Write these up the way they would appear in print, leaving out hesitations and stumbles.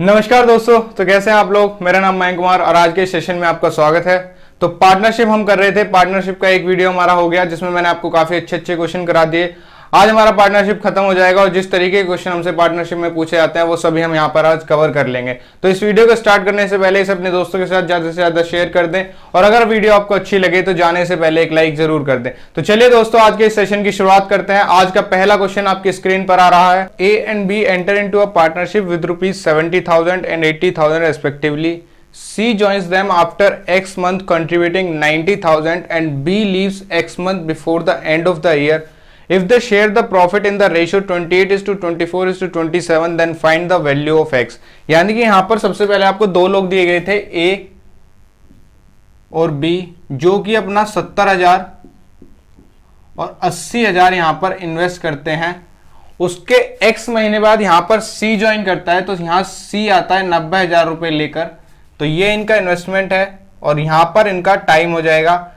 नमस्कार दोस्तों, तो कैसे हैं आप लोग। मेरा नाम मयंक कुमार और आज के सेशन में आपका स्वागत है। तो पार्टनरशिप हम कर रहे थे, पार्टनरशिप का एक वीडियो हमारा हो गया जिसमें मैंने आपको काफी अच्छे अच्छे क्वेश्चन करा दिए। आज हमारा पार्टनरशिप खत्म हो जाएगा और जिस तरीके के क्वेश्चन हमसे पार्टनरशिप में पूछे जाते हैं वो सभी हम यहाँ पर आज कवर कर लेंगे। तो इस वीडियो को स्टार्ट करने से पहले इसे अपने दोस्तों के साथ ज्यादा से ज्यादा शेयर कर दें और अगर वीडियो आपको अच्छी लगे तो जाने से पहले एक लाइक जरूर कर दें। तो चलिए दोस्तों, आज के इस सेशन की शुरुआत करते हैं। आज का पहला क्वेश्चन आपकी स्क्रीन पर आ रहा है। A and B enter into a partnership with ₹70,000 and 80,000 respectively. C joins them after X month contributing 90,000 and B leaves X month before the end of the year. If they share the profit in the ratio 28:24:27, then find the value of X. यानी कि यहां पर सबसे पहले आपको दो लोग दिए गए थे, A और B, जो कि अपना 70,000 और 80,000 यहां पर इन्वेस्ट करते हैं। उसके X महीने बाद यहां पर C ज्वाइन करता है, तो यहां C आता है 90,000 रुपए लेकर। तो ये इनका इन्वेस्टमेंट है और यहां पर इनका टाइम हो जाएगा।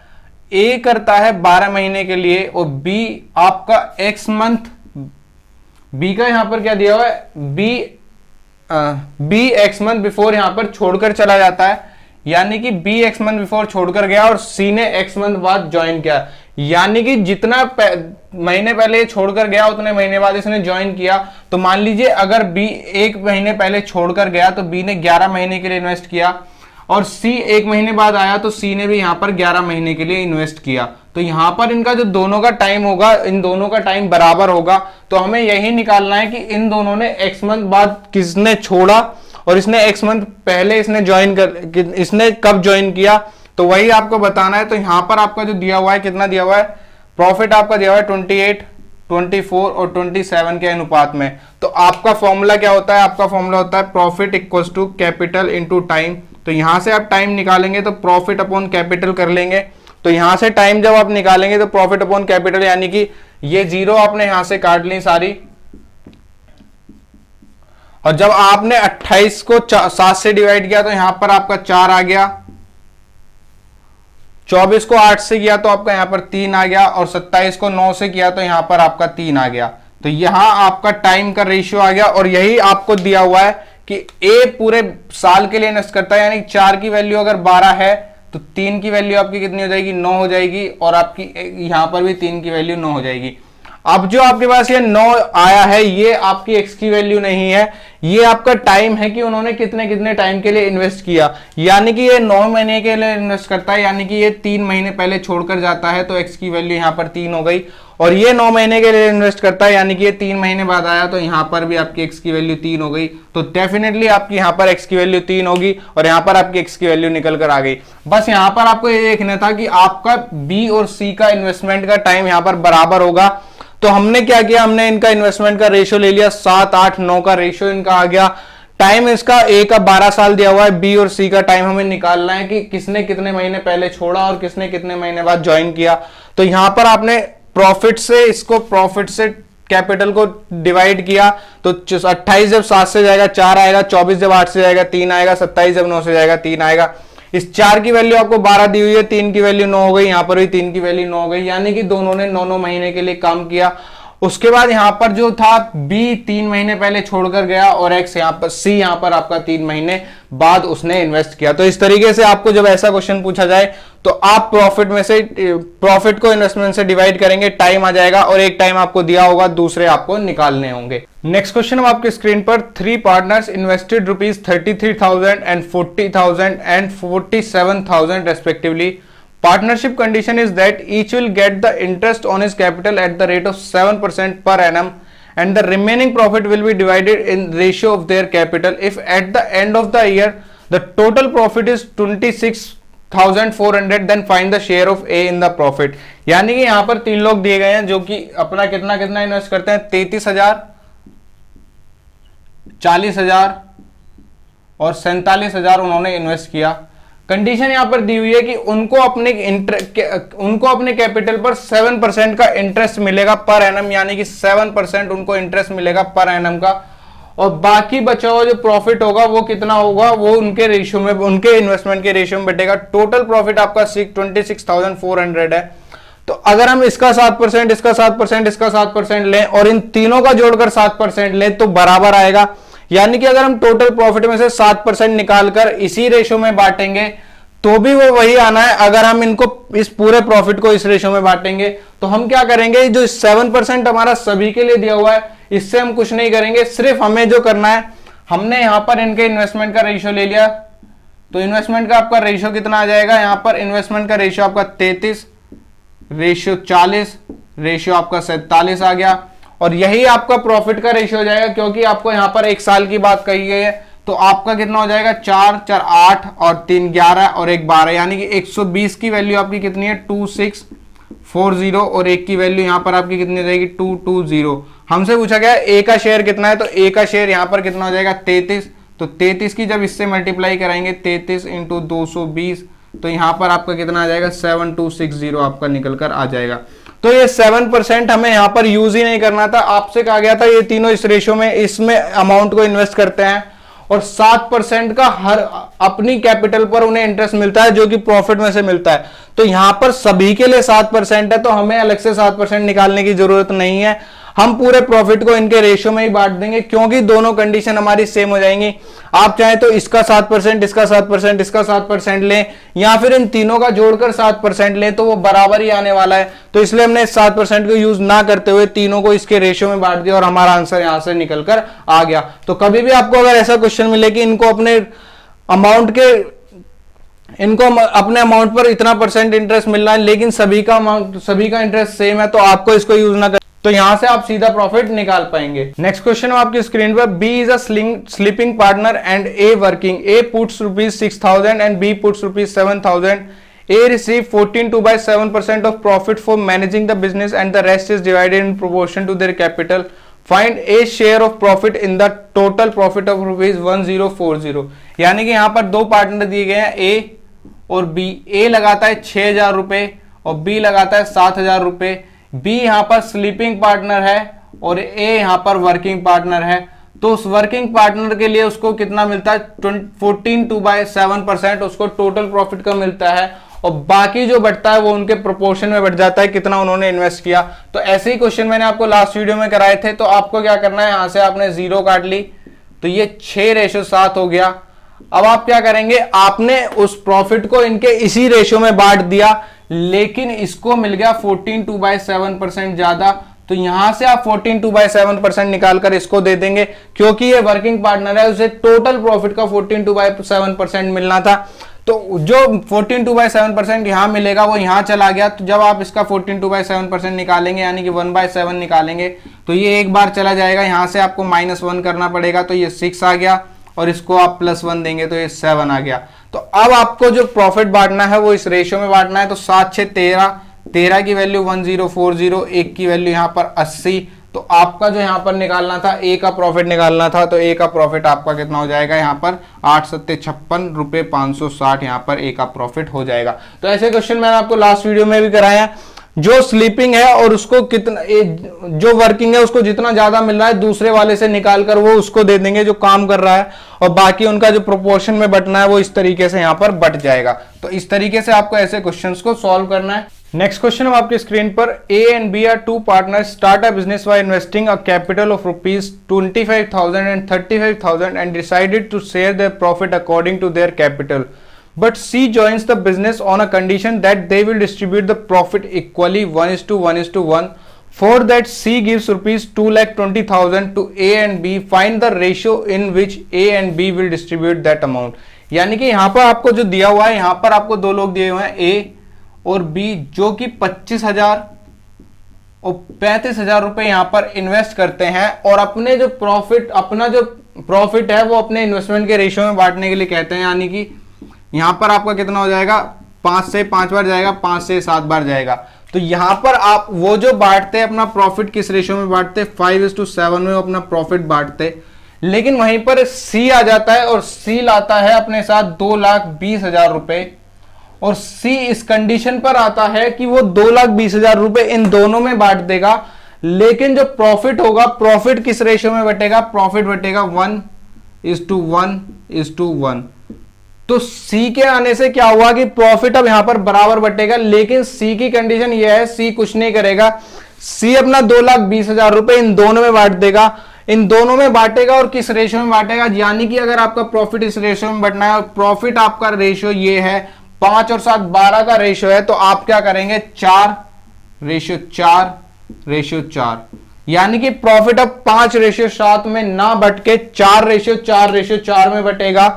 ए करता है 12 महीने के लिए और बी आपका X मंथ, बी का यहां पर क्या दिया हुआ है, बी X मंथ बिफोर यहां पर छोड़कर चला जाता है, यानी कि बी X मंथ बिफोर छोड़कर गया और सी ने X मंथ बाद ज्वाइन किया। यानी कि जितना महीने पहले छोड़कर गया उतने महीने बाद इसने ज्वाइन किया। तो मान लीजिए अगर बी 1 महीने पहले छोड़कर गया तो बी ने 11 महीने के लिए इन्वेस्ट किया और सी 1 महीने बाद आया तो सी ने भी यहां पर 11 महीने के लिए इन्वेस्ट किया। तो यहां पर इनका जो दोनों का टाइम होगा, इन दोनों का टाइम बराबर होगा। तो हमें यही निकालना है कि इन दोनों ने X मंथ बाद किसने छोड़ा और इसने X मंथ पहले इसने इसने कब ज्वाइन किया, तो वही आपको बताना है। तो यहां पर आपका जो दिया हुआ है, कितना दिया हुआ है, प्रॉफिट आपका दिया हुआ है 28, 24 और 27 के अनुपात में। तो आपका फॉर्मूला क्या होता है, आपका फॉर्मूला होता है profit equals to capital into time. तो यहां से आप टाइम निकालेंगे तो प्रॉफिट अपॉन कैपिटल कर लेंगे। तो यहां से टाइम जब आप निकालेंगे तो प्रॉफिट अपॉन कैपिटल, यानी कि ये जीरो आपने यहां से काट ली सारी, और जब आपने 28 को 7 से डिवाइड किया तो यहां पर आपका 4 आ गया, 24 को 8 से किया तो आपका यहां पर 3 आ गया और 27 को 9 से किया तो यहां पर आपका 3 आ गया। तो यहां आपका टाइम का रेशियो आ गया और यही आपको दिया हुआ है कि ए पूरे साल के लिए इन्वेस्ट करता है, यानी 4 की वैल्यू अगर 12 है तो 3 की वैल्यू आपकी कितनी हो जाएगी, 9 हो जाएगी और आपकी यहां पर भी 3 की वैल्यू 9 हो जाएगी। अब जो आपके पास ये 9 आया है ये आपकी एक्स की वैल्यू नहीं है, ये आपका टाइम है कि उन्होंने कितने कितने टाइम के लिए इन्वेस्ट किया। यानी कि ये 9 महीने के लिए इन्वेस्ट करता है, यानी कि ये 3 महीने पहले छोड़कर जाता है तो एक्स की वैल्यू यहां पर 3 हो गई। और ये 9 महीने के लिए इन्वेस्ट करता है, यानी कि ये 3 महीने बाद आया तो यहां पर भी आपकी एक्स की वैल्यू 3 हो गई। तो डेफिनेटली आपकी यहां पर एक्स की वैल्यू 3 होगी और यहां पर आपकी एक्स की वैल्यू निकल कर आ गई। बस यहां पर आपको ये देखना था कि आपका बी और सी का इन्वेस्टमेंट का टाइम यहां पर बराबर होगा। तो हमने क्या किया, हमने इनका इन्वेस्टमेंट का रेशियो ले लिया, 7, 8, 9 का रेशियो इनका आ गया। टाइम इसका ए का 12 साल दिया हुआ है, बी और सी का टाइम हमें निकालना है कि किसने कितने महीने पहले छोड़ा और किसने कितने महीने बाद ज्वाइन किया। तो यहां पर आपने प्रॉफिट से इसको प्रॉफिट से कैपिटल को डिवाइड किया तो 28 जब 7 से जाएगा 4 आएगा, 24 जब 8 से जाएगा 3 आएगा, 27 जब 9 से जाएगा 3 आएगा। इस 4 की वैल्यू आपको 12 दी हुई है, 3 की वैल्यू 9 हो गई, यहां पर भी 3 की वैल्यू 9 हो गई, यानी कि दोनों ने 9 महीने के लिए काम किया। उसके बाद यहां पर जो था बी 3 महीने पहले छोड़कर गया और एक्स यहां पर, सी यहां पर आपका 3 महीने बाद उसने इन्वेस्ट किया। तो इस तरीके से आपको जब ऐसा क्वेश्चन पूछा जाए तो आप प्रॉफिट को इन्वेस्टमेंट से डिवाइड करेंगे, टाइम आ जाएगा और एक टाइम आपको दिया होगा, दूसरे आपको निकालने होंगे। नेक्स्ट क्वेश्चन हम आपके स्क्रीन पर, 3 partners invested ₹33,000 and 40,000 and 47,000 respectively. Partnership condition is that each will get the interest on his capital at the rate of 7% per annum and the remaining profit will be divided in ratio of their capital. If at the end of the year the total profit is 26,400, then find the share of A in the profit. यानी कि यहां पर 3 लोग दिए गए हैं जो कि अपना कितना कितना इन्वेस्ट करते हैं, 33,000, 40,000 और 47,000 उन्होंने इन्वेस्ट किया। कंडीशन यहां पर दी हुई है कि उनको अपने कैपिटल पर 7% का इंटरेस्ट मिलेगा पर एनम, यानी कि 7% उनको इंटरेस्ट मिलेगा पर एनम का, और बाकी बचा हुआ जो प्रॉफिट होगा वो कितना होगा, वो उनके रेशियो में, उनके इन्वेस्टमेंट के रेशियो में बैठेगा। टोटल प्रॉफिट आपका 26,400 है। तो अगर हम इसका 7%, इसका 7%, इसका 7% लें और इन तीनों का जोड़कर 7% लें तो बराबर आएगा। यानी कि अगर हम टोटल प्रॉफिट में से 7% निकालकर इसी रेशो में बांटेंगे तो भी वो वही आना है। अगर हम इनको इस पूरे प्रॉफिट को इस रेशो में बांटेंगे तो हम क्या करेंगे, जो 7% हमारा सभी के लिए दिया हुआ है इससे हम कुछ नहीं करेंगे, सिर्फ हमें जो करना है, हमने यहां पर इनके इन्वेस्टमेंट का रेशियो ले लिया, तो इन्वेस्टमेंट का आपका रेशियो कितना आ जाएगा, यहां पर इन्वेस्टमेंट का रेशियो आपका 33, रेशियो 40, रेशियो आपका 47 आ गया, और यही आपका प्रॉफिट का रेशियो हो जाएगा, क्योंकि आपको यहां पर एक साल की बात कही गई है। तो आपका कितना हो जाएगा, 4 4 8 और 3 11 और 1 12, यानी कि 120 की वैल्यू आपकी कितनी है 2640, और एक की वैल्यू यहां पर आपकी कितनी हो जाएगी 220। हमसे पूछा गया ए का शेयर कितना है, तो ए का शेयर यहां पर कितना हो जाएगा 33, तो 33 की जब इससे मल्टीप्लाई कराएंगे 33 इंटू 220, तो यहां पर आपका कितना आ जाएगा 7260 आपका निकल कर आ जाएगा। तो ये 7% हमें यहां पर यूज ही नहीं करना था, आपसे कहा गया था ये तीनों इस रेशो में इसमें अमाउंट को इन्वेस्ट करते हैं, और 7% का हर अपनी कैपिटल पर उन्हें इंटरेस्ट मिलता है जो कि प्रॉफिट में से मिलता है। तो यहां पर सभी के लिए 7% है, तो हमें अलग से 7% निकालने की जरूरत नहीं है, हम पूरे प्रॉफिट को इनके रेशियो में ही बांट देंगे, क्योंकि दोनों कंडीशन हमारी सेम हो जाएंगी। आप चाहे तो इसका 7%, इसका 7%, इसका 7% लें, या फिर इन तीनों का जोड़कर 7% लें, तो वो बराबर ही आने वाला है। तो इसलिए हमने 7% को यूज ना करते हुए तीनों को इसके रेशियो में बांट दिया और हमारा आंसर यहां से निकलकर आ गया। तो कभी भी आपको अगर ऐसा क्वेश्चन मिले कि इनको अपने अमाउंट पर इतना परसेंट इंटरेस्ट मिल रहा है लेकिन सभी का इंटरेस्ट सेम है, तो आपको इसको यूज ना कर, तो यहां से आप सीधा प्रॉफिट निकाल पाएंगे। नेक्स्ट क्वेश्चन आपकी स्क्रीन पर, B is a sleeping partner and A working, A puts ₹6,000 and B puts ₹7,000, A receive 14/7% of profit for managing the business and the rest is divided in proportion to their capital, find A share of profit in the total profit of ₹1040। यानी कि यहां पर दो partner दिए गए हैं ए और B, ए लगाता है 6,000 रुपए और बी लगाता है 7,000 रुपए, बी यहां पर स्लीपिंग पार्टनर है और ए यहां पर वर्किंग पार्टनर है। तो उस वर्किंग पार्टनर के लिए उसको कितना मिलता है 14/7% उसको टोटल प्रॉफिट का मिलता है, और बाकी जो बढ़ता है वो उनके प्रोपोर्शन में बढ़ जाता है कितना उन्होंने इन्वेस्ट किया। तो ऐसे ही क्वेश्चन मैंने आपको लास्ट वीडियो में कराए थे, तो आपको क्या करना है, यहां से आपने 0 काट ली, तो ये 6:7 हो गया। अब आप क्या करेंगे, आपने उस प्रॉफिट को इनके इसी रेशियो में बांट दिया, लेकिन इसको मिल गया 14/7% ज्यादा, तो यहां से आप 14/7% निकालकर इसको दे देंगे, क्योंकि ये वर्किंग पार्टनर है, उसे टोटल प्रॉफिट का 14/7% मिलना था। तो जो 14/7% यहां मिलेगा वो यहां चला गया, तो जब आप इसका 14/7% निकालेंगे यानी कि 1/7 निकालेंगे, तो ये एक बार चला जाएगा, यहां से आपको -1 करना पड़ेगा, तो ये 6 आ गया, और इसको आप +1 देंगे तो ये 7 आ गया। तो अब आपको जो प्रॉफिट बांटना है वो इस रेशियो में बांटना है, तो 7 6 13, 13 की वैल्यू 1040, 1 की वैल्यू यहां पर 80, तो आपका जो यहां पर निकालना था ए का प्रॉफिट निकालना था, तो ए का प्रॉफिट आपका कितना हो जाएगा, यहां पर 8 7 56 रुपए 560 यहां पर ए का प्रॉफिट हो जाएगा। तो ऐसे क्वेश्चन मैंने आपको लास्ट वीडियो में भी कराया, जो स्लीपिंग है और उसको कितना, जो वर्किंग है उसको जितना ज्यादा मिल रहा है दूसरे वाले से निकालकर वो उसको दे देंगे जो काम कर रहा है, और बाकी उनका जो प्रोपोर्शन में बटना है वो इस तरीके से यहां पर बट जाएगा। तो इस तरीके से आपको ऐसे क्वेश्चंस को सॉल्व करना है। नेक्स्ट क्वेश्चन है आपकी स्क्रीन पर, A and B are two partners start a business by investing a capital of ₹25,000 and 35,000 and decided to share their profit according to their capital, but C joins the business on a condition that they will distribute the profit equally 1:1:1. For that, C gives ₹2,20,000 to A and B. Find the ratio in which A and B will distribute that amount. यानी कि यहां पर आपको जो दिया हुआ है, यहां पर आपको दो लोग दिए हुए हैं A और B, जो कि 25,000 और 35,000 रुपए यहां पर इन्वेस्ट करते हैं, और अपने जो प्रॉफिट है वो अपने इन्वेस्टमेंट के रेशियो में बांटने के लिए कहते हैं। यानी कि यहां पर आपका कितना हो जाएगा, 5 से 5 बार जाएगा, 5 से 7 बार जाएगा। तो यहां पर आप वो जो बांटते हैं अपना प्रॉफिट किस रेशियो में बांटते, 5:7 में अपना प्रॉफिट बांटते, लेकिन वहीं पर सी आ जाता है और सी लाता है अपने साथ 2,20,000 रुपए, और सी इस कंडीशन पर आता है कि वो 2,20,000 रुपए इन दोनों में बांट देगा, लेकिन जो प्रॉफिट होगा, प्रॉफिट किस रेशियो में बटेगा, प्रॉफिट बटेगा 1:1:1। तो सी के आने से क्या हुआ कि प्रॉफिट अब यहां पर बराबर बटेगा, लेकिन सी की कंडीशन यह है, सी कुछ नहीं करेगा, सी अपना 2,20,000 रुपए इन दोनों में बांट देगा। इन दोनों में बांटेगा और किस रेशियो में बांटेगा, यानी कि अगर आपका प्रॉफिट इस रेशियो में बढ़ना है और प्रॉफिट आपका रेशियो ये है 5 और 7 12 का रेशियो है, तो आप क्या करेंगे 4:4, यानी कि प्रॉफिट अब 5:7 में ना बट के 4:4 में बटेगा।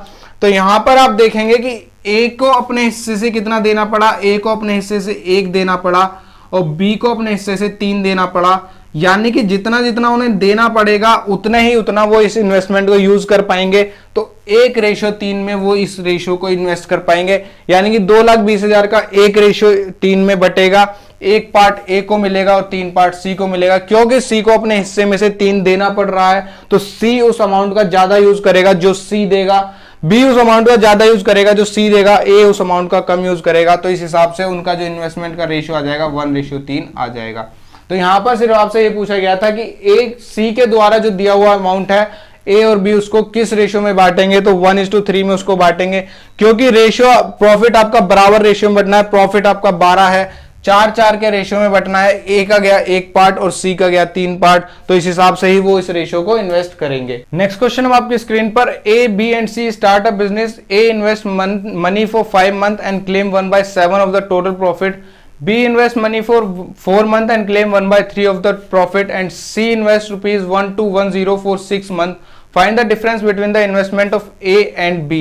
तो यहां पर आप देखेंगे कि ए को अपने हिस्से से कितना देना पड़ा, ए को अपने हिस्से से 1 देना पड़ा और बी को अपने हिस्से से 3 देना पड़ा, यानी कि जितना जितना उन्हें देना पड़ेगा उतना ही उतना वो इस इन्वेस्टमेंट को यूज कर पाएंगे। तो 1:3 में वो इस रेशियो को इन्वेस्ट कर पाएंगे, यानी कि 2,20,000 का 1:3 में बटेगा। एक पार्ट ए को मिलेगा और 3 पार्ट सी को मिलेगा, क्योंकि सी को अपने हिस्से में से 3 देना पड़ रहा है, तो सी उस अमाउंट का ज्यादा यूज करेगा जो सी देगा, बी उस अमाउंट का ज्यादा यूज करेगा जो सी देगा, ए उस अमाउंट का कम यूज करेगा। तो इस हिसाब से उनका जो इन्वेस्टमेंट का रेशियो आ जाएगा 1:3 आ जाएगा। तो यहां पर सिर्फ आपसे ये पूछा गया था कि ए सी के द्वारा जो दिया हुआ अमाउंट है ए और बी उसको किस रेशियो में बांटेंगे, तो 1:3 में उसको बांटेंगे, क्योंकि रेशियो प्रॉफिट आपका बराबर रेशियो में बटना है। प्रॉफिट आपका 12 है, 4:4 के रेशियो में बटना है, ए का गया 1 पार्ट और सी का गया 3 पार्ट, तो इस हिसाब से ही वो इस रेशियो को इन्वेस्ट करेंगे। नेक्स्ट क्वेश्चन हम आपकी स्क्रीन पर, A B and C start a business, A invest money for 5 month and claim 1/7 of the total profit, B invest money for 4 months and claim 1/3 of the profit, and C invest ₹1210 for 6 months. Find the difference between the investment of A and B.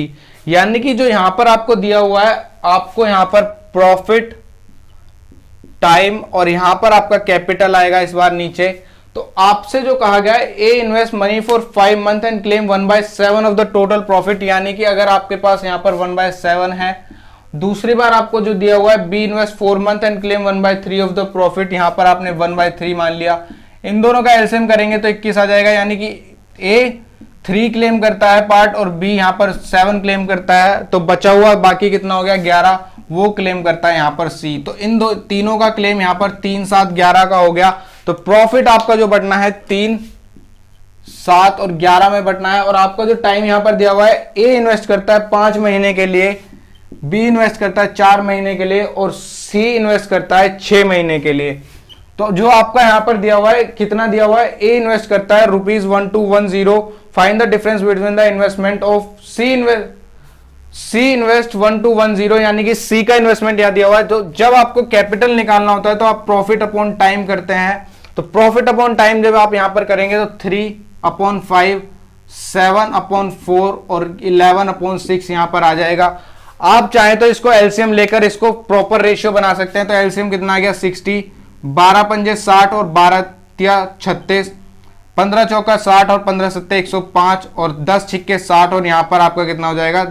यानी कि जो यहां पर आपको दिया हुआ है, आपको यहां पर प्रॉफिट, टाइम और यहां पर आपका कैपिटल आएगा इस बार नीचे। तो आपसे जो कहा गया है A invest money for 5 month and claim 1/7 of the total profit, यानी कि अगर आपके पास यहां पर 1/7 है। दूसरी बार आपको जो दिया हुआ है B invest 4 month and claim 1/3 of the profit, यहां पर आपने 1/3 मान लिया। इन दोनों का एलसीएम करेंगे तो 21 आ जाएगा, यानी कि ए 3 क्लेम करता है पार्ट और बी यहां पर 7 क्लेम करता है, तो बचा हुआ बाकी कितना हो गया 11, वो क्लेम करता है यहां पर सी। तो इन तीनों का क्लेम यहां पर 3, 7, 11 का हो गया। तो प्रॉफिट आपका जो बटना है 3, 7 और 11 में बटना है। और आपका जो टाइम यहां पर दिया हुआ है, ए इन्वेस्ट करता है 5 महीने के लिए, बी इन्वेस्ट करता है 4 महीने के लिए और सी इन्वेस्ट करता है 6 महीने के लिए। तो जो आपका यहां पर दिया हुआ है, कितना दिया हुआ है, ए इन्वेस्ट करता है ₹1210। Find the difference between the investment of C invest 1210, यानी कि सी का इन्वेस्टमेंट यहां दिया हुआ है। तो जब आपको कैपिटल निकालना होता है तो आप प्रॉफिट अपॉन टाइम करते हैं। तो प्रॉफिट अपॉन टाइम जब आप यहां पर करेंगे तो 3/5, 7/4 और 11/6 यहां पर आ जाएगा। आप चाहे तो इसको एलसीएम लेकर इसको प्रॉपर रेशियो बना सकते हैं। तो एलसीएम कितना आ गया 60, 12 पंजे 60 और 12 तिया 36, 15 चौका 60 और 15 सत्ते 105 और 10 छिक्के 60 और यहां पर आपका कितना हो जाएगा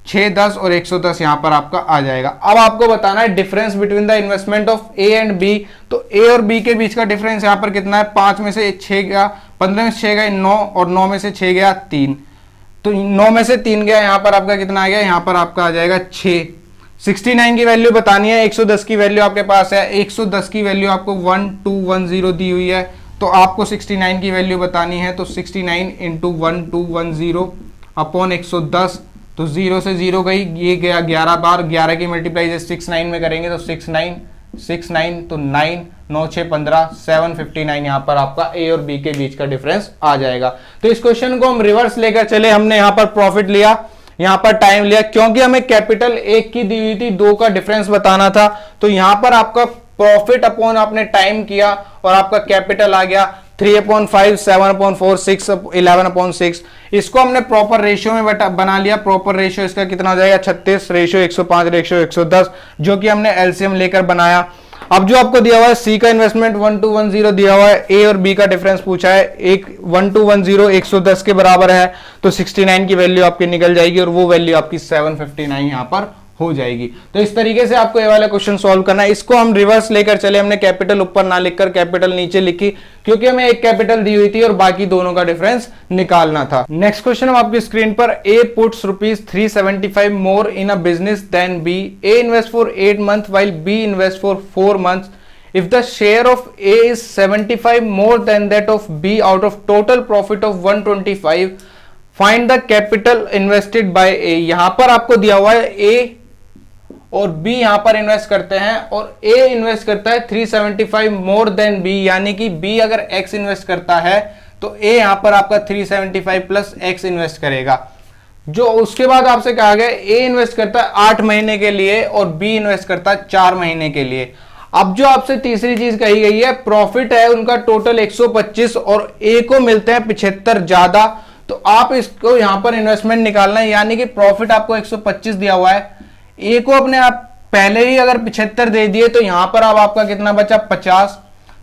6, 10 और 110 यहां पर आपका आ जाएगा। अब आपको बताना है difference between the investment of A and B. तो ए और बी के बीच का डिफरेंस यहां पर कितना है, 5 में से 6 गया, 15 में से 6 गए 9 और 9 में से 6 गया 3, तो 9 में से 3 गया, यहां पर आपका कितना आ गया, यहां पर आपका आ जाएगा 6। 69 की वैल्यू बतानी है, 110 की वैल्यू आपके पास है, 110 की वैल्यू आपको 1210 दी हुई है, तो आपको 69 की वैल्यू बतानी है। तो 69 इंटू 1210 अपॉन 110, तो 0 से 0 गई, ये गया 11 बार, 11 की मल्टीप्लाई 69 में करेंगे तो 69 तो 9, 9 6 15, 759 यहां पर आपका ए और बी के बीच का डिफरेंस आ जाएगा। तो इस क्वेश्चन को हम रिवर्स लेकर चले, हमने यहां पर प्रॉफिट लिया, यहां पर टाइम लिया, क्योंकि हमें कैपिटल 1 की दी हुई थी, 2 का डिफरेंस बताना था। तो यहां पर आपका प्रॉफिट अपॉन आपने टाइम किया और आपका कैपिटल आ गया 3/5, 7/4, 6, 11/6। इसको हमने प्रॉपर रेशियो में बना लिया। प्रॉपर रेशियो इसका कितना हो जाएगा 36, रेशियो 105, रेशियो 110, जो कि हमने एलसीएम लेकर बनाया। अब जो आपको दिया हुआ है सी का इन्वेस्टमेंट 1210 दिया हुआ है, ए और बी का डिफरेंस पूछा है, एक 1210 110 के बराबर है, तो 69 की वैल्यू आपकी निकल जाएगी और वो वैल्यू आपकी 759 यहां पर हो जाएगी। तो इस तरीके से आपको ये वाला क्वेश्चन सॉल्व करना है। इसको हम रिवर्स लेकर चले, हमने कैपिटल ऊपर ना लिखकर कैपिटल नीचे लिखी, क्योंकि हमें एक कैपिटल दी हुई थी और बाकी दोनों का डिफरेंस निकालना था। नेक्स्ट क्वेश्चन हम आपकी स्क्रीन पर, A puts ₹375 more in a business than B, A invest for 8 month while B invest for 4 months. If the share of A is 75 more than that of B out of total profit of 125, find the capital invested by A। यहां पर आपको दिया हुआ है A और B यहां पर invest करते हैं और A इन्वेस्ट करता है 375 मोर देन B, यानी कि B अगर X इन्वेस्ट करता है तो ए यहां पर आपका 375 प्लस एक्स इन्वेस्ट करेगा। जो उसके बाद आपसे कहा गया ए इन्वेस्ट करता है 8 महीने के लिए और बी इन्वेस्ट करता है 4 महीने के लिए। अब जो आपसे तीसरी चीज कही गई है, प्रॉफिट है उनका टोटल 125 और ए को मिलते हैं 75 ज्यादा, तो आप इसको यहां पर इन्वेस्टमेंट निकालना है, यानी कि प्रॉफिट आपको 125 दिया हुआ है, ए को अपने आप पहले ही अगर 75 दे दिए तो यहां पर अब आपका कितना बचा 50।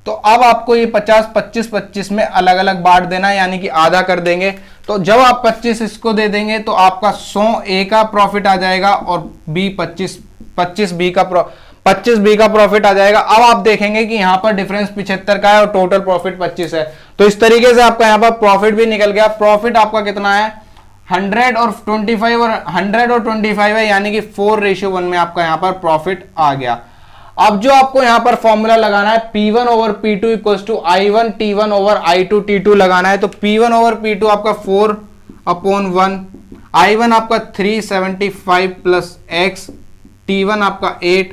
तो अब आपको ये 50 25 25 में अलग अलग बांट देना है, यानी कि आधा कर देंगे। तो जब आप 25 इसको दे देंगे तो आपका 100 ए का प्रॉफिट आ जाएगा और बी 25 बी का प्रॉफिट आ जाएगा। अब आप देखेंगे कि यहां पर डिफरेंस 75 का है और टोटल प्रॉफिट 25 है, तो इस तरीके से आपका यहां पर प्रॉफिट भी निकल गया। प्रॉफिट आपका कितना है 100 और 25 है, यानी कि 4:1 में आपका यहां पर प्रॉफिट आ गया। अब जो आपको यहां पर फॉर्मूला लगाना है P1 over P2 equals to I1 T1 over I2 T2 लगाना है। तो P1 ओवर P2 आपका 4/1, I1 आपका 375 प्लस x, T1 आपका 8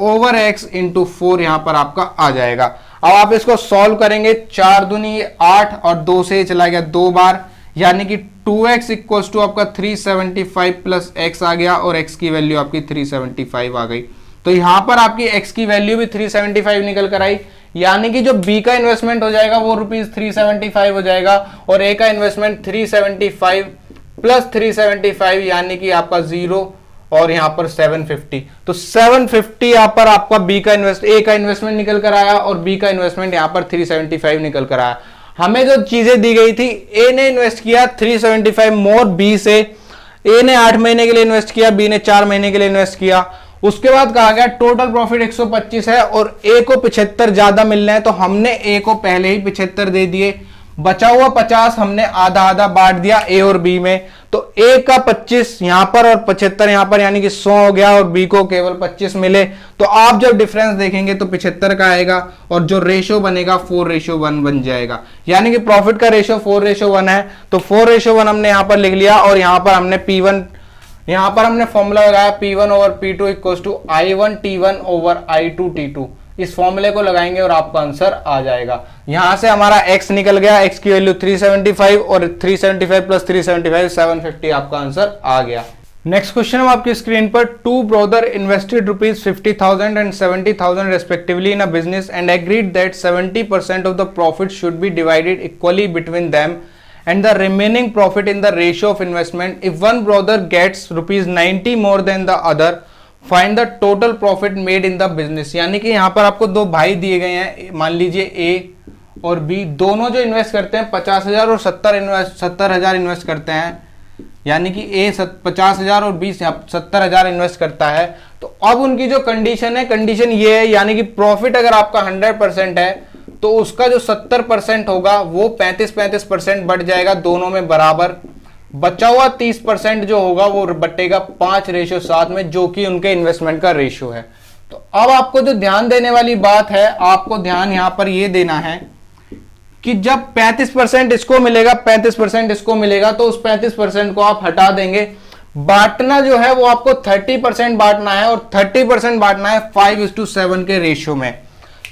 ओवर x इंटू 4 यहां पर आपका आ जाएगा। अब आप इसको सॉल्व करेंगे, 4 दूनी 8 और 2 से चला गया 2 बार, यानी कि 2x इक्वल्स टू आपका 375 प्लस x आ गया और x की वैल्यू आपकी 375 आ गई। तो यहां पर आपकी x की वैल्यू भी 375 निकल कर आई, यानी कि जो b का इन्वेस्टमेंट हो जाएगा वो ₹375 हो जाएगा और a का इन्वेस्टमेंट 375 प्लस 375 यानी कि आपका 0 और यहां पर 750। तो 750 यहां पर आपका a का इन्वेस्टमेंट निकल कर आया और b का इन्वेस्टमेंट यहां पर 375 निकल कर आया। हमें जो चीजें दी गई थी, a ने इन्वेस्ट किया 375 मोर b से, a ने 8 महीने के लिए इन्वेस्ट किया, b ने 4 महीने के लिए इन्वेस्ट किया। उसके बाद कहा गया टोटल प्रॉफिट 125 है और ए को 75 ज्यादा मिलना है, तो हमने ए को पहले ही 75 दे दिए, बचा हुआ 50 हमने आधा आधा बांट दिया ए और बी में। तो ए का 25 यहां पर और 75 यहां पर, यानी कि 100 हो गया और बी को केवल 25 मिले। तो आप जब डिफरेंस देखेंगे तो 75 का आएगा और जो रेशियो बनेगा 4:1 बन जाएगा, यानी कि प्रॉफिट का रेशियो 4:1 है। तो 4:1 हमने यहां पर लिख लिया और यहां पर हमने P1 यहां पर हमने फॉर्मूला लगाया P1 over P2 equals to I1 T1 over I2 T2। इस फॉर्मूले को लगाएंगे और आपका आंसर आ जाएगा। यहां से हमारा x निकल गया, x की वैल्यू 375 और 375 प्लस 375 750 आपका आंसर आ गया। नेक्स्ट क्वेश्चन हम आपकी स्क्रीन पर, 2 brother invested ₹50,000 and 70,000 respectively in a business and agreed that 70% of the profit should be divided equally between them and the remaining profit in the ratio of investment. If one brother gets ₹90 more than the other, find the total profit made in the business। यानी कि यहाँ पर आपको दो भाई दिए गए हैं, मान लीजिए A और B, दोनों जो इन्वेस्ट करते हैं 50,000 और 70,000 इन्वेस्ट करते हैं, यानी कि A 50,000 और B 70,000 इन्वेस्ट करता है। तो अब उनकी जो कंडीशन है, कंडीशन ये है, यानी कि प्रॉफिट अगर आपका 100% है तो उसका जो 70% होगा वो 35% बढ़ जाएगा, दोनों में बराबर। बचा हुआ 30% जो होगा वो बटेगा 5:7 में, जो कि उनके इन्वेस्टमेंट का रेशियो है। तो अब आपको जो ध्यान देने वाली बात है, आपको ध्यान यहां पर ये देना है कि जब 35% इसको मिलेगा 35% इसको मिलेगा, तो उस 35% को आप हटा देंगे। बांटना जो है वो आपको 30% बांटना है और 30% बांटना है 5:7 के रेशियो में।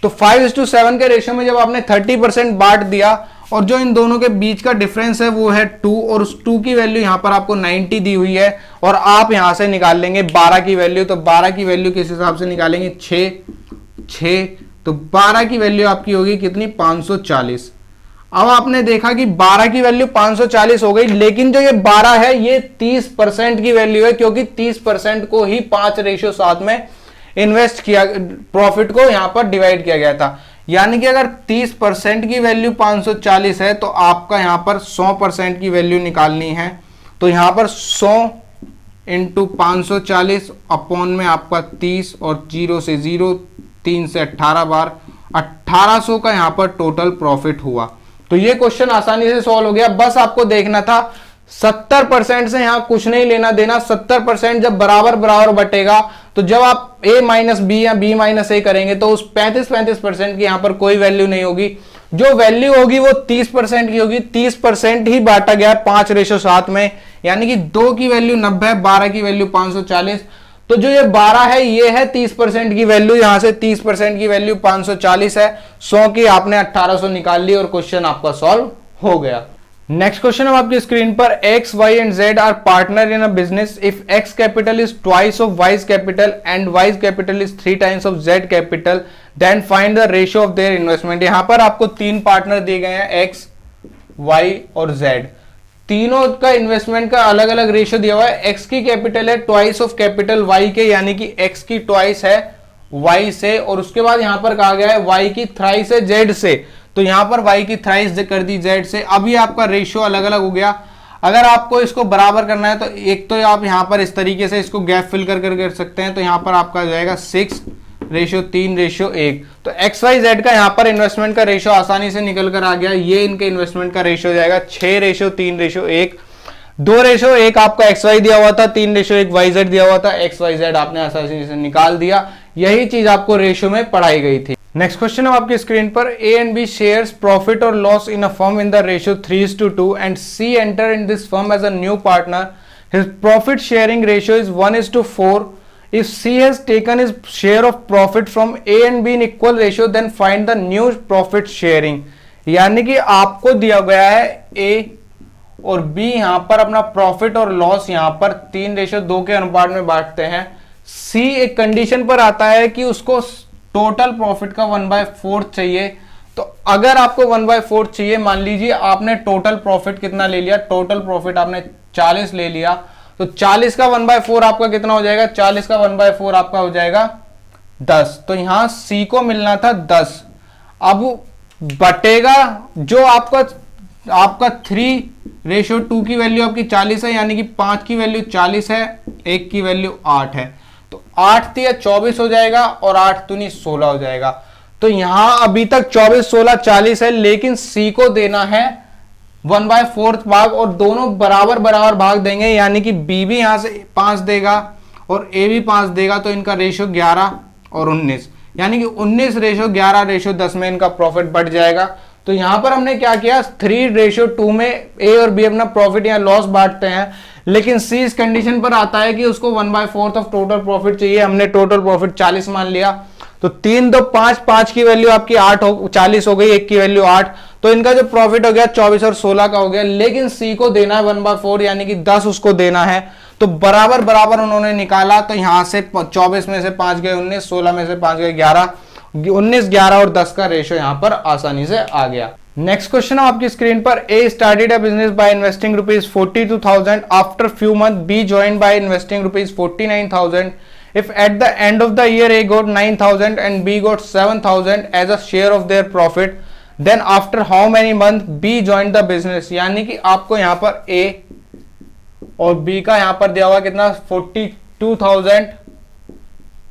तो 5:7 के रेशियो में जब आपने 30% बांट दिया और जो इन दोनों के बीच का डिफरेंस है वो है 2 और उस 2 की वैल्यू यहां पर आपको 90 दी हुई है और आप यहां से निकाल लेंगे 12 की वैल्यू। तो 12 की वैल्यू किस हिसाब से निकालेंगे, 6, तो 12 की वैल्यू आपकी होगी कितनी, 540। अब आपने देखा कि 12 की वैल्यू 540 हो गई, लेकिन जो ये 12 है ये 30% की वैल्यू है, क्योंकि 30% को ही 5:7 में इन्वेस्ट किया, प्रॉफिट को यहां पर डिवाइड किया गया था। यानी कि अगर 30% की वैल्यू 540 है तो आपका यहां पर 100% की वैल्यू निकालनी है। तो यहां पर 100 इंटू 540 अपॉन में आपका 30 और 0 से 0, 3 से 18 बार 1800 का यहां पर टोटल प्रॉफिट हुआ। तो ये क्वेश्चन आसानी से सॉल्व हो गया। बस आपको देखना था 70% से यहां कुछ नहीं लेना देना। 70% जब बराबर बराबर बटेगा तो जब आप a माइनस बी या b माइनस ए करेंगे तो उस 35% की यहां पर कोई वैल्यू नहीं होगी। जो वैल्यू होगी वो 30% की होगी। 30% ही बांटा गया 5:7 में, यानी कि 2 की वैल्यू 90, 12 की वैल्यू 540। तो जो ये 12 है ये है 30% की वैल्यू, यहां से 30% की वैल्यू 540 है। 100 की आपने 1800 निकाल ली और क्वेश्चन आपका सॉल्व हो गया। नेक्स्ट क्वेश्चन है आपकी स्क्रीन पर, X Y and Z are partner in a business if X capital is twice of Y's capital and Y's capital is 3 times of Z capital, then find the ratio of their investment. यहां पर आपको 3 partner दिए गए हैं, x Y और Z. तीनों का investment का अलग अलग रेशियो दिया हुआ है। एक्स की कैपिटल है ट्वाइस ऑफ कैपिटल वाई के, यानी कि एक्स की ट्वाइस है वाई से, और उसके बाद यहां पर कहा गया है वाई की थ्राइस है जेड से, तो यहां पर y की थ्राइस कर दी z से। अभी आपका रेशियो अलग अलग हो गया। अगर आपको इसको बराबर करना है तो एक तो आप यहां पर इस तरीके से इसको गैप फिल कर सकते हैं, तो यहां पर आपका जाएगा 6:3:1। तो एक्स वाई जेड का यहां पर इन्वेस्टमेंट का रेशियो आसानी से निकल कर आ गया। ये इनके इन्वेस्टमेंट का रेशियो जाएगा 6:3:1। 2:1 आपका एक्स वाई दिया हुआ था, 3:1 वाई जेड दिया हुआ था। एक्स वाई जेड आपने आसानी से निकाल दिया। यही चीज आपको रेशियो में पढ़ाई गई थी। नेक्स्ट क्वेश्चन है आपकी स्क्रीन पर, A and B shares profit और loss in a firm in the ratio 3:2 and C enter in this firm as a new partner. His profit sharing ratio is 1:4। If C has taken his share of profit from A and B in equal ratio then find the new profit sharing. यानी कि आपको दिया गया है ए और B यहां पर अपना प्रॉफिट और लॉस यहां पर 3:2 के अनुपात में बांटते हैं। सी एक कंडीशन पर आता है कि उसको टोटल प्रॉफिट का 1/4 चाहिए। तो अगर आपको 1/4 चाहिए, मान लीजिए आपने टोटल प्रॉफिट कितना ले लिया, टोटल प्रॉफिट आपने 40 ले लिया, तो 40 का 1/4 आपका कितना हो जाएगा, 40 का 1/4 आपका हो जाएगा 10। तो यहां सी को मिलना था 10। अब बटेगा जो आपका 3:2 की वैल्यू आपकी 40 है, यानी कि 5 की वैल्यू 40 है, 1 की वैल्यू 8 है, तो 8 तिया 24 हो जाएगा और 8 दूनी 16 हो जाएगा। तो यहां अभी तक 24, 16, 40 है, लेकिन सी को देना है 1/4 भाग और दोनों बराबर बराबर भाग देंगे, यानी कि बी भी यहां से 5 देगा और ए भी 5 देगा, तो इनका रेशियो 11 और 19, यानी कि 19:11:10 में इनका प्रॉफिट बढ़ जाएगा। तो यहां पर हमने क्या किया, 3:2 में ए और बी अपना प्रॉफिट या लॉस बांटते हैं, लेकिन सी इस कंडीशन पर आता है कि उसको 1/4 ऑफ टोटल प्रॉफिट चाहिए। हमने टोटल प्रॉफिट 40 मान लिया, तो 3 2 5, 5 की वैल्यू आपकी 40 हो गई, 1 की वैल्यू 8, तो इनका जो प्रॉफिट हो गया 24 और 16 का हो गया। लेकिन सी को देना है 1/4, यानी कि 10 उसको देना है, तो बराबर बराबर उन्होंने निकाला। तो यहां से 24 में से 5 गए 19, 16 में से 5 गए 11, 19, 11 और 10 का रेशियो यहां पर आसानी से आ गया। नेक्स्ट क्वेश्चन है आपकी स्क्रीन पर, A started a business by investing ₹42,000 after few month, B joined by investing ₹49,000। If at the end of the year A got 9,000 and B got 7,000 as a share of their profit, then after how many months B joined the business। यानी कि आपको यहां पर A और B का यहां पर दिया हुआ कितना, 42,000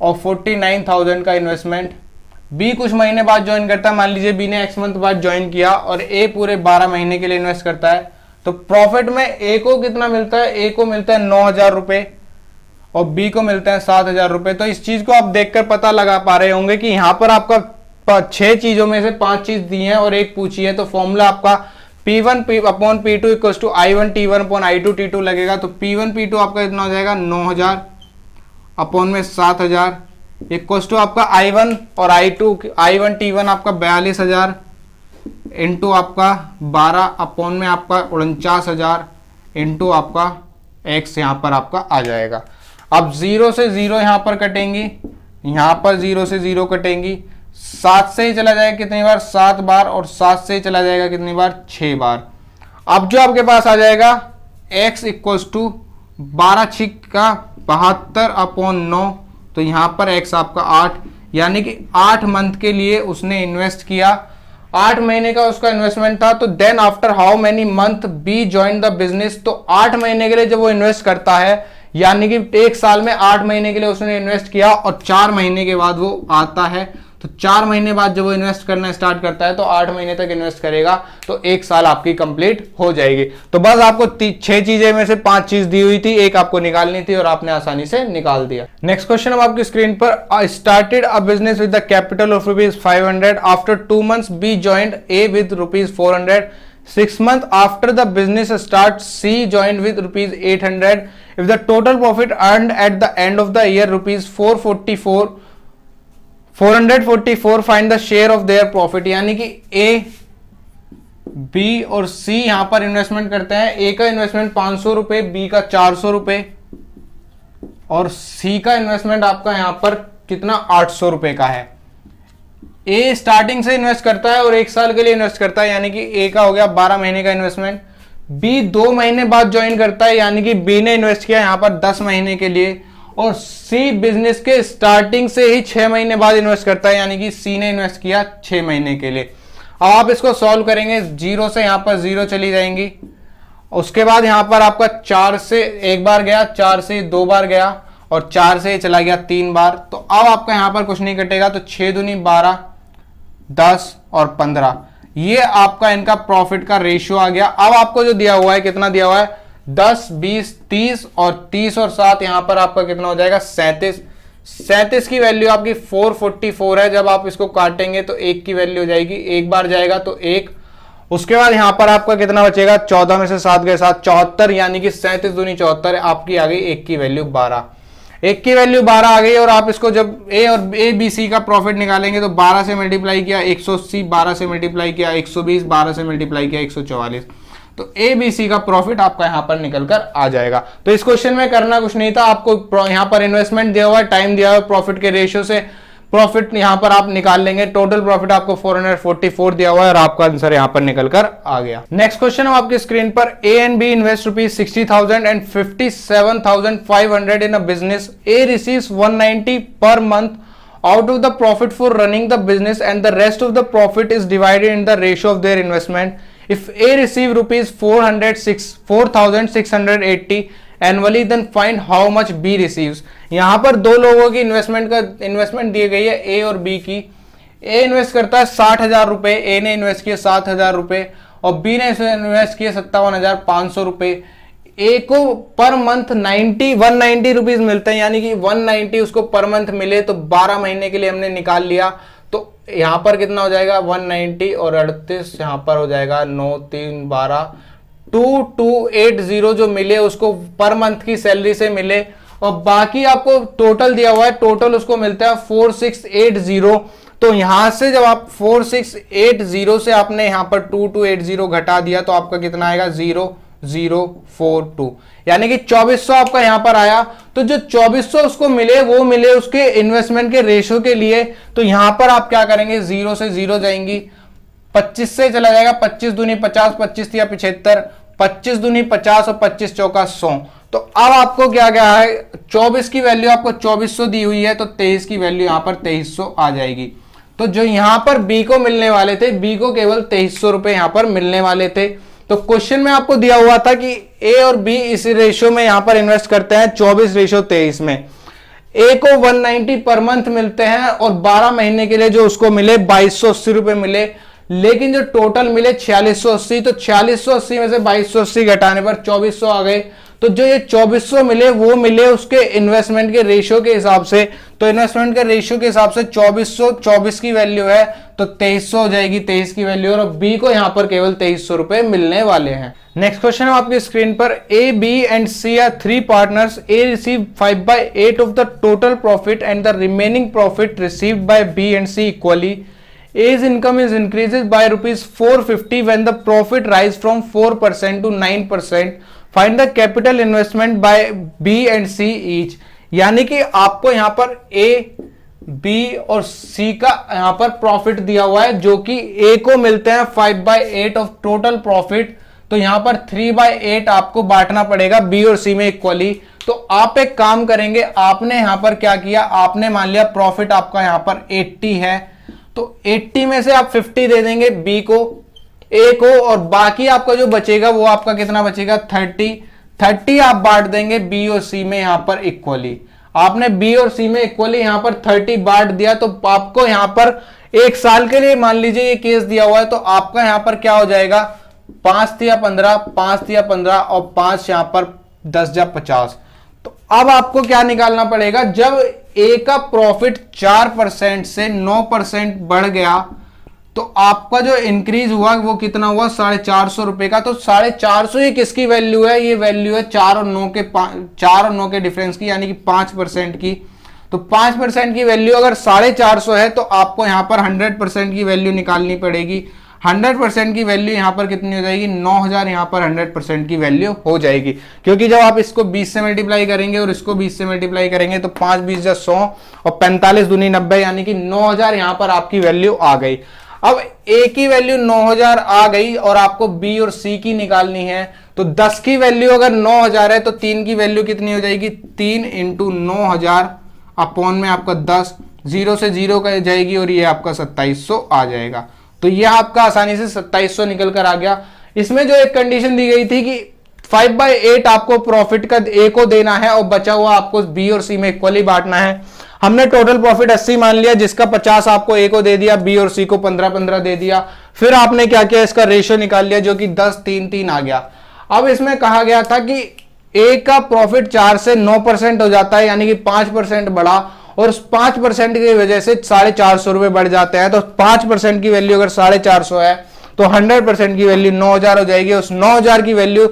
और 49,000 का इन्वेस्टमेंट। B कुछ महीने बाद ज्वाइन करता है, मान लीजिए B ने X मंथ बाद ज्वाइन किया, और A पूरे 12 महीने के लिए इन्वेस्ट करता है। तो प्रॉफिट में A को कितना मिलता है, A को मिलता है 9,000 रुपए और बी को मिलते हैं 7,000 रुपए। तो इस चीज को आप देखकर पता लगा पा रहे होंगे कि यहां पर आपका 6 चीजों में से 5 चीज दी है और एक पूछी है, तो फॉर्मूला आपका P1/P2 इक्वल्स टू I1T1/I2T2 लगेगा। तो P1P2 आपका इतना हो जाएगा 9,000 अपॉन में 7,000 इक्वल्स टू आपका I1 और I1T1 आपका 42,000 इंटू आपका 12 अपॉन में आपका 49,000 इंटू आपका X यहां पर आपका आ जाएगा। अब 0 से 0 यहां पर कटेंगी, यहां पर 0 से 0 कटेंगी, 7 से ही चला जाएगा कितनी बार, 7 बार, और 7 से ही चला जाएगा कितनी बार, 6 बार। अब जो आपके पास आ जाएगा x इक्वल्स टू 12 छिक्का 72 अपॉन 9, तो यहां पर x आपका 8, यानी कि 8 मंथ के लिए उसने इन्वेस्ट किया, 8 महीने का उसका इन्वेस्टमेंट था। तो then after how many month B join the business, तो 8 महीने के लिए जब वो इन्वेस्ट करता है, यानी कि 1 साल में 8 महीने के लिए उसने इन्वेस्ट किया और 4 महीने के बाद वो आता है, तो 4 महीने बाद जब वो इन्वेस्ट करना स्टार्ट करता है तो 8 महीने तक इन्वेस्ट करेगा, तो 1 साल आपकी कंप्लीट हो जाएगी। तो बस आपको 6 चीजें में से 5 चीज दी हुई थी, एक आपको निकालनी थी और आपने आसानी से निकाल दिया। नेक्स्ट क्वेश्चन अब आपकी स्क्रीन पर, started a business with the capital of ₹500 after 2 months B joined A with ₹400। 6 months after the business start, C joined with ₹800. If the total profit earned at the end of the year ₹444, find the share of their profit। यानी कि A, B और सी यहां पर investment करते हैं। ए का investment 500 रुपए, B का 400 रुपए और सी का इन्वेस्टमेंट आपका यहां पर कितना 800 रुपए का है। ए स्टार्टिंग से इन्वेस्ट करता है और 1 साल के लिए इन्वेस्ट करता है, यानी कि ए का हो गया 12 महीने का इन्वेस्टमेंट। बी 2 महीने बाद ज्वाइन करता है, यानी कि बी ने इन्वेस्ट किया यहां पर 10 महीने के लिए। और सी बिजनेस के स्टार्टिंग से ही 6 महीने बाद इन्वेस्ट करता है, यानी कि सी ने इन्वेस्ट किया 6 महीने के लिए। अब आप इसको सॉल्व करेंगे, 0 से यहां पर 0 चली जाएंगी। उसके बाद यहां पर आपका 4 से 1 बार गया, 4 से 2 बार गया और 4 से चला गया 3 बार। तो अब आपका यहां पर कुछ नहीं कटेगा, तो 6 दूनी 12, 10 और 15, ये आपका इनका प्रॉफिट का रेशियो आ गया। अब आपको जो दिया हुआ है, कितना दिया हुआ है 10, 20, 30 और 30 और 7, यहां पर आपका कितना हो जाएगा 37। 37 की वैल्यू आपकी 444 है। जब आप इसको काटेंगे तो 1 की वैल्यू हो जाएगी, 1 बार जाएगा तो 1। उसके बाद यहां पर आपका कितना बचेगा, 14 में से 7 गए 7, 74, यानी कि 37 दूनी 74 आपकी आ गई। 1 की वैल्यू 12, 1 की वैल्यू 12 आ गई। और आप इसको जब ए और ए बी सी का प्रॉफिट निकालेंगे तो 12 से मल्टीप्लाई किया 180, 12 से मल्टीप्लाई किया 120, 12 से मल्टीप्लाई किया 144, तो ए बी सी का प्रॉफिट आपका यहां पर निकल कर आ जाएगा। तो इस क्वेश्चन में करना कुछ नहीं था, आपको यहां पर इन्वेस्टमेंट दिया हुआ है, टाइम दिया हुआ है, प्रॉफिट के रेशियो से प्रॉफिट यहां पर आप निकाल लेंगे। टोटल प्रॉफिट आपको 444 दिया हुआ है और आपका आंसर यहां पर निकल कर आ गया। नेक्स्ट क्वेश्चन है आपकी स्क्रीन पर, A and B invest ₹60,000 and 57,500 in a business. A receives 190 per month out of the profit for running the business and the rest of the profit is divided in the ratio of their investment. If A receive ₹4,680 annually, then find how much B receives. यहां पर दो लोगों की investment दी गई है, ए और B की। ए invest करता है 60,000 रुपए, ए ने इन्वेस्ट किया 7,000 रुपए और बी ने इन्वेस्ट किया 57,500 रुपए। ए को पर मंथ 190 रुपीज मिलते हैं, यानी कि 190 उसको पर मंथ मिले, तो 12 महीने के लिए हमने निकाल लिया। तो यहां पर कितना हो जाएगा 190 और 38, यहां पर हो जाएगा 9, 3, 12, 2280 जो मिले उसको पर मंथ की सैलरी से मिले। और बाकी आपको टोटल दिया हुआ है, टोटल उसको मिलता है 4680। तो यहां से जब आप 4680 से आपने यहां पर 2280 घटा दिया तो आपका कितना आएगा 0042, यानी कि 2400 आपका यहां पर आया। तो जो 2400 उसको मिले वो मिले उसके इन्वेस्टमेंट के रेशियो के लिए। तो यहां पर आप क्या करेंगे, 0 से 0 जाएंगी, 25 से चला जाएगा, 25 दूनी 50, 25 या 75, 25 दूनी 50 और 25 चौका 100। तो अब आपको क्या क्या है, 24 की वैल्यू आपको 2400 दी हुई है, तो 23 की वैल्यू यहां पर 2300 आ जाएगी। तो जो यहां पर बी को मिलने वाले थे, बी को केवल 2300 रुपए यहां पर मिलने वाले थे। तो क्वेश्चन में आपको दिया हुआ था कि ए और बी इस रेशियो में यहां पर इन्वेस्ट करते हैं 24:23 में। ए को 190 पर मंथ मिलते हैं और 12 महीने के लिए जो उसको मिले 2280 रुपए मिले, लेकिन जो टोटल मिले 4680। तो 4680 में से 2280 घटाने पर 2400 आ गए। तो जो ये 2400 मिले वो मिले उसके इन्वेस्टमेंट के रेशियो के हिसाब से। तो इन्वेस्टमेंट के रेशियो के हिसाब से 2400 की वैल्यू है तो 2300 हो जाएगी, 23 की वैल्यू, और बी को यहां पर केवल 2300 रुपए मिलने वाले हैं। नेक्स्ट क्वेश्चन है आपकी स्क्रीन पर, A B and C are 3 partners. A receive 5/8 of the total profit and the remaining profit received by B and C equally. A's income is increases by ₹450 when the profit rise from 4% to 9%. Find the capital investment by B and C each. यानी कि आपको यहां पर A, B और C का यहां पर profit दिया हुआ है, जो कि A को मिलते हैं 5/8 ऑफ टोटल प्रॉफिट। तो यहां पर 3/8 आपको बांटना पड़ेगा B और C में इक्वली। तो आप एक काम करेंगे, आपने यहां पर क्या किया, आपने मान लिया प्रॉफिट आपका यहां पर 80 है, तो 80 में से आप 50 दे देंगे बी को, ए को, और बाकी आपका जो बचेगा वो आपका कितना बचेगा 30 आप बांट देंगे बी और सी में यहां पर इक्वली। आपने बी और सी में इक्वली यहां पर 30 बांट दिया, तो आपको यहां पर 1 साल के लिए मान लीजिए ये केस दिया हुआ है, तो आपका यहां पर क्या हो जाएगा 5 या 15, 5 या 15 और 5 यहां पर 10 या 50। तो अब आपको क्या निकालना पड़ेगा, जब ए का प्रॉफिट 4% से 9% बढ़ गया तो आपका जो इंक्रीज हुआ वो कितना हुआ 450 रुपए का। तो 450 ये किसकी वैल्यू है, ये वैल्यू है 4 और 9 के डिफरेंस की, यानी कि 5% की। तो 5% की वैल्यू अगर 450 है तो आपको यहां पर 100% की वैल्यू निकालनी पड़ेगी। 100% की वैल्यू यहाँ पर कितनी हो जाएगी, 9000 यहाँ पर 100% की वैल्यू हो जाएगी। क्योंकि जब आप इसको 20 से मल्टीप्लाई करेंगे और इसको 20 से मल्टीप्लाई करेंगे तो 5 20 100 और 45 दूनी 90, यानी कि 9000 यहाँ पर आपकी वैल्यू आ गई। अब ए की वैल्यू 9000 आ गई और आपको बी और सी की निकालनी है, तो 10 की वैल्यू अगर 9000 है तो 3 की वैल्यू कितनी हो जाएगी, 3 इंटू 9000 अपॉन में आपका 10, 0 से 0 का जाएगी और ये आपका 2700 आ जाएगा। तो ये आपका आसानी से 2700 निकल कर आ गया। इसमें जो एक कंडीशन दी गई थी कि 5/8 आपको प्रॉफिट का ए को देना है और बचा हुआ आपको बी और सी में इक्वली बांटना है। हमने टोटल प्रॉफिट 80 मान लिया, जिसका 50 आपको ए को दे दिया, बी और सी को 15-15 दे दिया। फिर आपने क्या किया, इसका रेशियो निकाल लिया जो कि 10-3-3 आ गया। अब इसमें कहा गया था कि ए का प्रॉफिट 4 से 9% हो जाता है, यानी कि 5% बढ़ा और उस 5% की वजह से 450 रुपए बढ़ जाते हैं। तो 5% की वैल्यू अगर 450 है तो 100% की वैल्यू 9000 हो जाएगी। उस 9000 की वैल्यू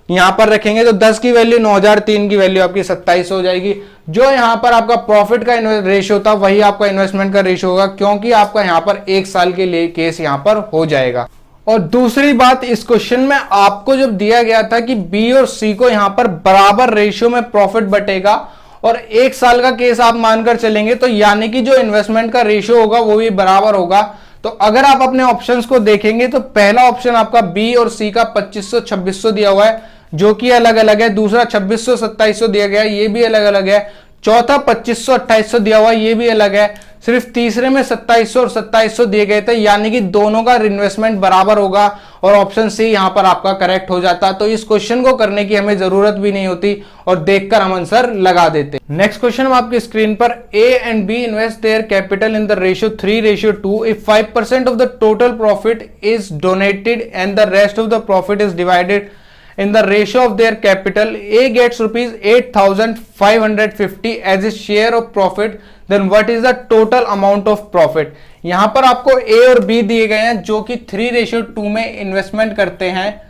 यहां पर रखेंगे तो 10 की वैल्यू 9000, 3 की वैल्यू आपकी 2700 हो जाएगी। जो यहां पर आपका प्रॉफिट का रेशियो था वही आपका इन्वेस्टमेंट का रेशियो होगा, क्योंकि आपका यहां पर 1 साल के लिए केस यहां पर हो जाएगा। और दूसरी बात, इस क्वेश्चन में आपको जब दिया गया था कि बी और सी को यहां पर बराबर रेशियो में प्रॉफिट बटेगा और 1 साल का केस आप मानकर चलेंगे, तो यानी कि जो इन्वेस्टमेंट का रेशियो होगा वो भी बराबर होगा। तो अगर आप अपने ऑप्शंस को देखेंगे तो पहला ऑप्शन आपका बी और सी का 2500-2600 दिया हुआ है, जो कि अलग अलग है। दूसरा 2600-2700 दिया गया है, ये भी अलग अलग है। चौथा 2500-2800 दिया हुआ है, ये भी अलग है। सिर्फ तीसरे में 2700 और 2700 दिए गए थे, यानी कि दोनों का इन्वेस्टमेंट बराबर होगा और ऑप्शन सी यहां पर आपका करेक्ट हो जाता। तो इस क्वेश्चन को करने की हमें जरूरत भी नहीं होती और देखकर हम आंसर लगा देते। नेक्स्ट क्वेश्चन आपकी स्क्रीन पर, A and B invest their capital in the ratio 3:2 if 5% of the total profit is donated and the rest of the profit is divided in the ratio of their capital. A gets rupees 8550 as his share of profit, then what is the total amount of profit? यहां पर आपको A और B दिए गए हैं जो कि 3:2 में इन्वेस्टमेंट करते हैं,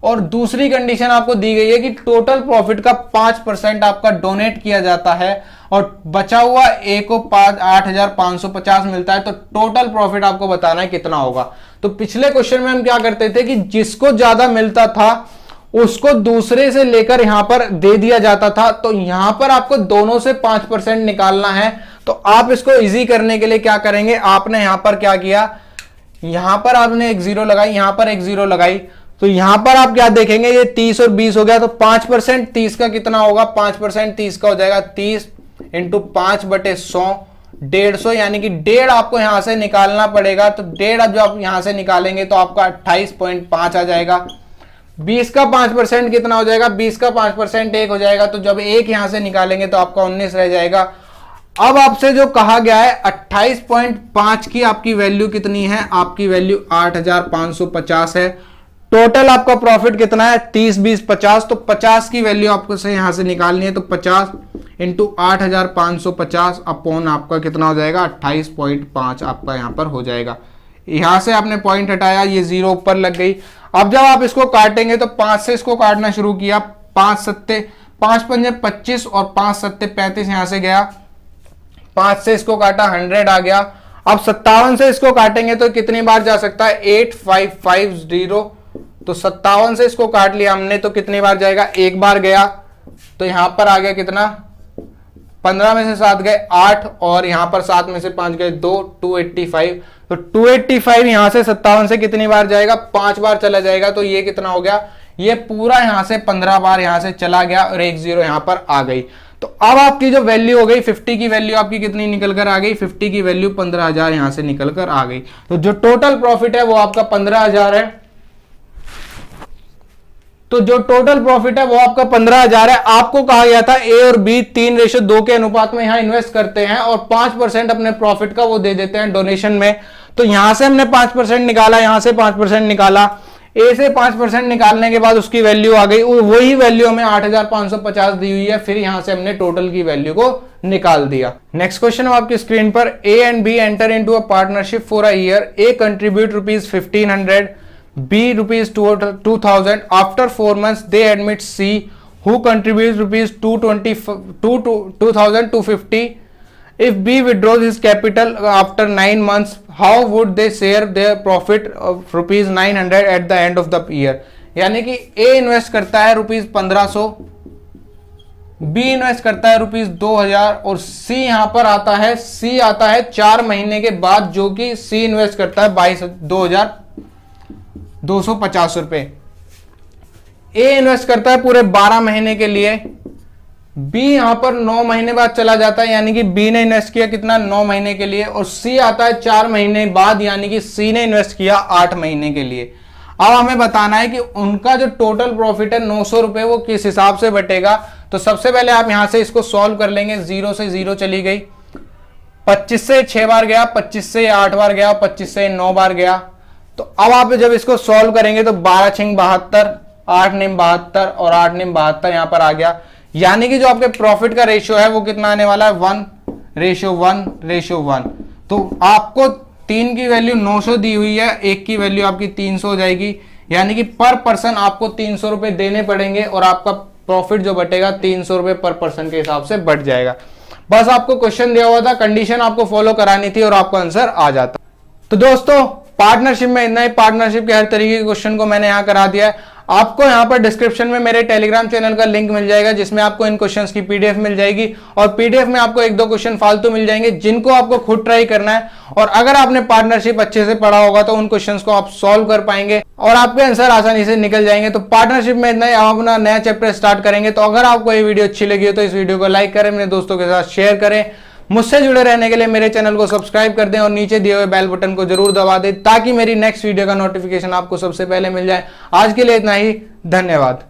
और दूसरी कंडीशन आपको दी गई है कि टोटल प्रॉफिट का 5% आपका डोनेट किया जाता है और बचा हुआ A को 8550 मिलता है। तो टोटल प्रॉफिट आपको बताना है कितना होगा। तो पिछले क्वेश्चन में हम क्या करते थे कि जिसको ज्यादा मिलता था उसको दूसरे से लेकर यहां पर दे दिया जाता था। तो यहां पर आपको दोनों से 5% निकालना है। तो आप इसको इजी करने के लिए क्या करेंगे, आपने यहां पर क्या किया, यहां पर आपने एक 0 लगाई, यहां पर एक 0 लगाई। तो यहां पर आप क्या देखेंगे, ये 30 और 20 हो गया, तो 5% 30 का कितना होगा, 5% 30 का हो जाएगा 30 इंटू 5/100, 150, यानी कि 1.5 आपको यहां से निकालना पड़ेगा। तो 1.5 जो आप यहां से निकालेंगे तो आपका 28.5 आ जाएगा। 20 का 5% कितना हो जाएगा, 20 का 5% 1 हो जाएगा। तो जब 1 यहां से निकालेंगे तो आपका 19 रह जाएगा। अब आपसे जो कहा गया है 28.5 की आपकी वैल्यू कितनी है, आपकी वैल्यू 8550 है। टोटल आपका प्रॉफिट कितना है, 30 20 50, तो 50 की वैल्यू आपको से यहां से निकालनी है। तो 50 इंटू 8550 अपॉन आपका कितना हो जाएगा, 28.5 आपका यहां पर हो जाएगा। यहां से आपने पॉइंट हटाया, ये 0 ऊपर लग गई। अब जब आप इसको काटेंगे तो 5 से इसको काटना शुरू किया, 5 सत्ते 5 पंजे 25 और 5 सत्ते 35 यहां से गया, 5 से इसको काटा 100 आ गया। अब 57 से इसको काटेंगे तो कितनी बार जा सकता है, 8550। तो 57 से इसको काट लिया हमने तो कितनी बार जाएगा, एक बार गया। तो यहां पर आ गया कितना, 15 में से 7 गए 8 और यहां पर 7 में से 5 गए 2, 285। तो 285 यहां से 57 से कितनी बार जाएगा, 5 बार चला जाएगा। तो ये कितना हो गया, ये पूरा यहां से 15 बार यहां से चला गया और एक 0 यहां पर आ गई। तो अब आपकी जो वैल्यू हो गई 50 की वैल्यू आपकी कितनी निकल कर आ गई, 50 की वैल्यू 15000 यहां से निकल कर आ गई। तो जो टोटल प्रॉफिट है वो आपका 15000 है। तो जो टोटल प्रॉफिट है वो आपका 15000 है। आपको कहा गया था ए और बी 3:2 के अनुपात में यहां इन्वेस्ट करते हैं और 5% अपने प्रॉफिट का वो दे देते हैं डोनेशन में। तो यहां से हमने 5% निकाला, यहां से 5% निकाला, ए से 5% निकालने के बाद उसकी वैल्यू आ गई, वही वैल्यू हमें 8550 दी हुई है। फिर यहां से हमने टोटल की वैल्यू को निकाल दिया। नेक्स्ट क्वेश्चन आपकी स्क्रीन पर, A and B enter into a partnership for a year. A contribute ₹1500, B ₹2000. After 4 months, they admit C, who contributes ₹2,250. If B withdraws his capital after 9 months, how would they share their profit of ₹900 at the end of the year. यानी कि ए invest करता है ₹1500, B invest करता है ₹2000 और सी यहां पर आता है, सी आता है 4 महीने के बाद, जो कि सी इन्वेस्ट करता है 22,250 रुपए। ए इन्वेस्ट करता है पूरे 12 महीने के लिए, बी यहां पर 9 महीने बाद चला जाता है, यानी कि बी ने इन्वेस्ट किया कितना, 9 महीने के लिए, और सी आता है 4 महीने बाद, यानी कि सी ने इन्वेस्ट किया 8 महीने के लिए। अब हमें बताना है कि उनका जो टोटल प्रॉफिट है 900 रुपए, वो किस हिसाब से बटेगा। तो सबसे पहले आप यहां से इसको सॉल्व कर लेंगे। 0 से 0 चली गई, 25 से 6 बार गया, 25 से 8 बार गया, 25 से 9 बार गया। तो अब आप जब इसको सॉल्व करेंगे तो 12 6 72, 8 9 72 और 8 9 72 यहां पर आ गया। यानी कि जो आपके प्रॉफिट का रेशियो है वो कितना आने वाला है, 1:1:1। तो आपको 3 की वैल्यू 900 दी हुई है, 1 की वैल्यू आपकी 300 हो जाएगी, यानी कि पर पर्सन आपको 300 रुपए देने पड़ेंगे और आपका प्रॉफिट जो बटेगा 300 रुपए पर पर्सन के हिसाब से बढ़ जाएगा। बस आपको क्वेश्चन दिया हुआ था, कंडीशन आपको फॉलो करानी थी और आपका आंसर आ जाता। तो दोस्तों पार्टनरशिप में इतना ही। पार्टनरशिप के हर तरीके के क्वेश्चन को मैंने यहां करा दिया है। आपको यहां पर डिस्क्रिप्शन में मेरे टेलीग्राम चैनल का लिंक मिल जाएगा, जिसमें आपको इन क्वेश्चंस की पीडीएफ मिल जाएगी और पीडीएफ में आपको 1-2 क्वेश्चन फालतू मिल जाएंगे, जिनको आपको खुद ट्राई करना है। और अगर आपने पार्टनरशिप अच्छे से पढ़ा होगा तो उन क्वेश्चंस को आप सॉल्व कर पाएंगे और आपके आंसर आसानी से निकल जाएंगे। तो पार्टनरशिप में इतना ही। आप अपना नया चैप्टर स्टार्ट करेंगे। तो अगर आपको ये वीडियो अच्छी लगी हो तो इस वीडियो को लाइक करें, मेरे दोस्तों के साथ शेयर करें। मुझसे जुड़े रहने के लिए मेरे चैनल को सब्सक्राइब कर दें और नीचे दिए हुए बेल बटन को जरूर दबा दें, ताकि मेरी नेक्स्ट वीडियो का नोटिफिकेशन आपको सबसे पहले मिल जाए। आज के लिए इतना ही, धन्यवाद।